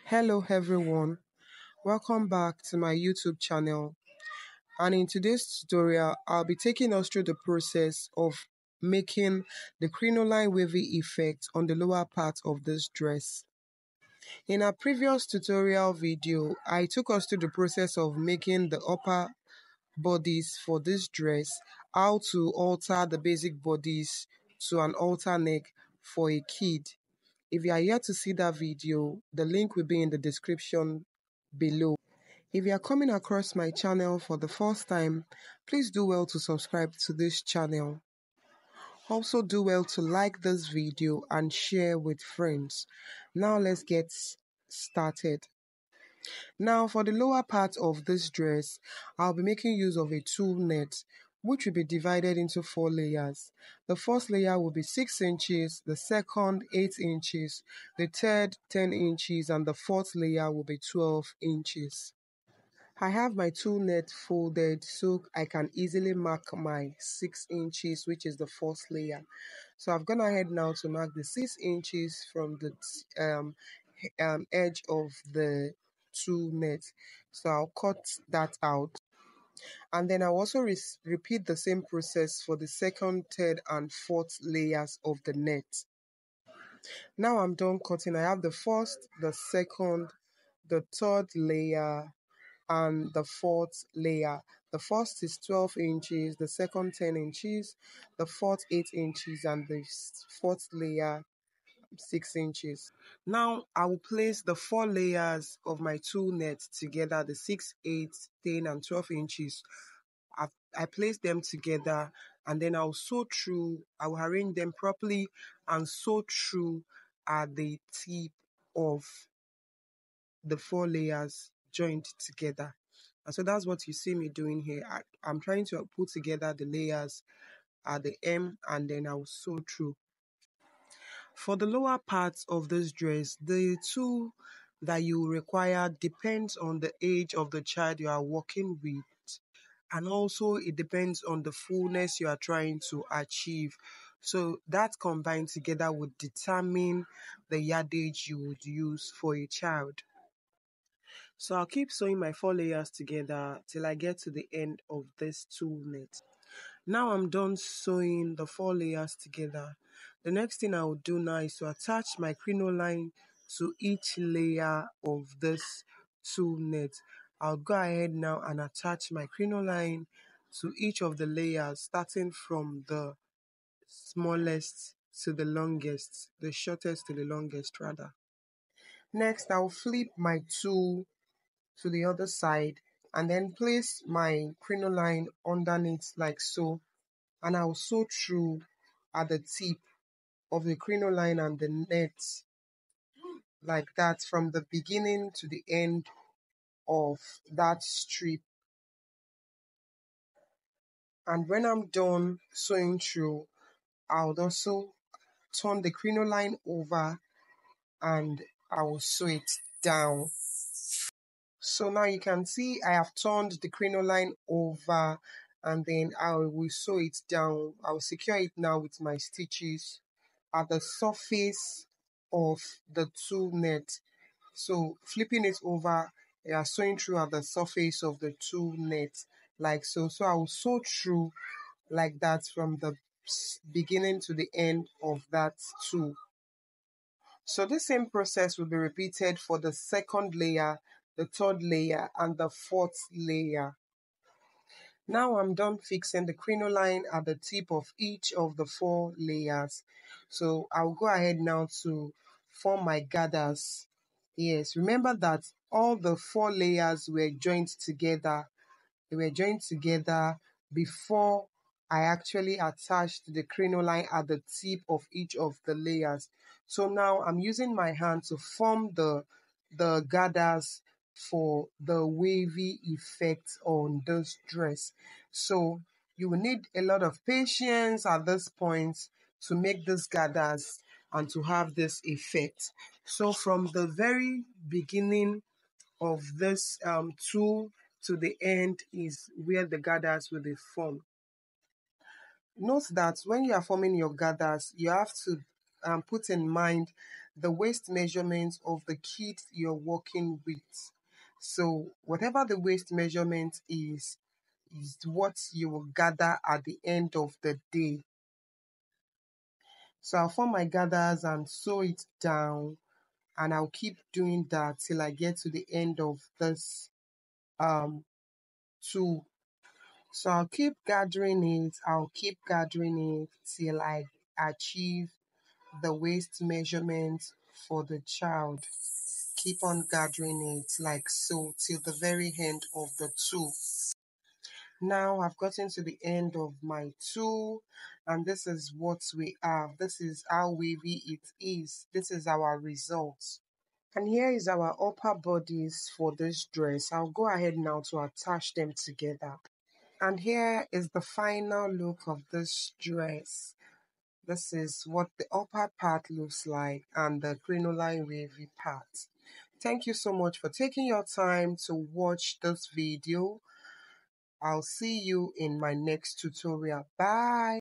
Hello everyone, welcome back to my YouTube channel, and in today's tutorial I'll be taking us through the process of making the crinoline wavy effect on the lower part of this dress. In our previous tutorial video, I took us through the process of making the upper bodies for this dress, how to alter the basic bodies to an alter neck for a kid. If you are yet to see that video, the link will be in the description below. If you are coming across my channel for the first time, please do well to subscribe to this channel. Also do well to like this video and share with friends. Now let's get started. Now for the lower part of this dress, I'll be making use of a tulle net, which will be divided into 4 layers. The first layer will be 6 inches, the second 8 inches, the third 10 inches, and the fourth layer will be 12 inches. I have my tulle net folded so I can easily mark my 6 inches, which is the first layer. So I've gone ahead now to mark the 6 inches from the edge of the tulle net. So I'll cut that out. And then I'll also repeat the same process for the second, third, and fourth layers of the net. Now I'm done cutting. I have the first, the second, the third layer, and the fourth layer. The first is 12 inches, the second 10 inches, the fourth 8 inches, and the fourth layer 6 inches. Now I will place the 4 layers of my tulle net together, the 6, 8, 10, and 12 inches. I place them together, and then I'll sew through. I will arrange them properly and sew through at the tip of the 4 layers joined together. And so that's what you see me doing here. I'm trying to put together the layers at the hem, and then I'll sew through. For the lower parts of this dress, the tool that you require depends on the age of the child you are working with, and also it depends on the fullness you are trying to achieve. So that combined together would determine the yardage you would use for a child. So I'll keep sewing my 4 layers together till I get to the end of this tulle net. Now I'm done sewing the 4 layers together. The next thing I will do now is to attach my crinoline to each layer of this tulle net. I'll go ahead now and attach my crinoline to each of the layers, starting from the smallest to the longest, the shortest to the longest rather. Next, I'll flip my tulle to the other side and then place my crinoline underneath like so, and I'll sew through at the tip of the crinoline and the net like that from the beginning to the end of that strip. And when I'm done sewing through, I'll also turn the crinoline over and I will sew it down. So now you can see I have turned the crinoline over, and then I will sew it down. I will secure it now with my stitches at the surface of the tulle net. So flipping it over, you are sewing through at the surface of the tulle net like so. So I will sew through like that from the beginning to the end of that tulle. So the same process will be repeated for the second layer, the third layer, and the fourth layer. Now I'm done fixing the crinoline at the tip of each of the 4 layers. So I'll go ahead now to form my gathers. Yes, remember that all the 4 layers were joined together. They were joined together before I actually attached the crinoline at the tip of each of the layers. So now I'm using my hand to form the gathers for the wavy effect on this dress. So you will need a lot of patience at this point to make these gathers and to have this effect. So from the very beginning of this tulle to the end is where the gathers will be formed. Note that when you are forming your gathers, you have to put in mind the waist measurement of the kid you're working with. So whatever the waist measurement is what you will gather at the end of the day. So I'll form my gathers and sew it down, and I'll keep doing that till I get to the end of this um tool. So I'll keep gathering it till I achieve the waist measurement for the child. Keep on gathering it like so till the very end of the tool. Now I've gotten to the end of my tool, and this is what we have. This is how wavy it is. This is our result. And here is our upper bodies for this dress. I'll go ahead now to attach them together. And here is the final look of this dress. This is what the upper part looks like and the crinoline wavy part. Thank you so much for taking your time to watch this video. I'll see you in my next tutorial. Bye.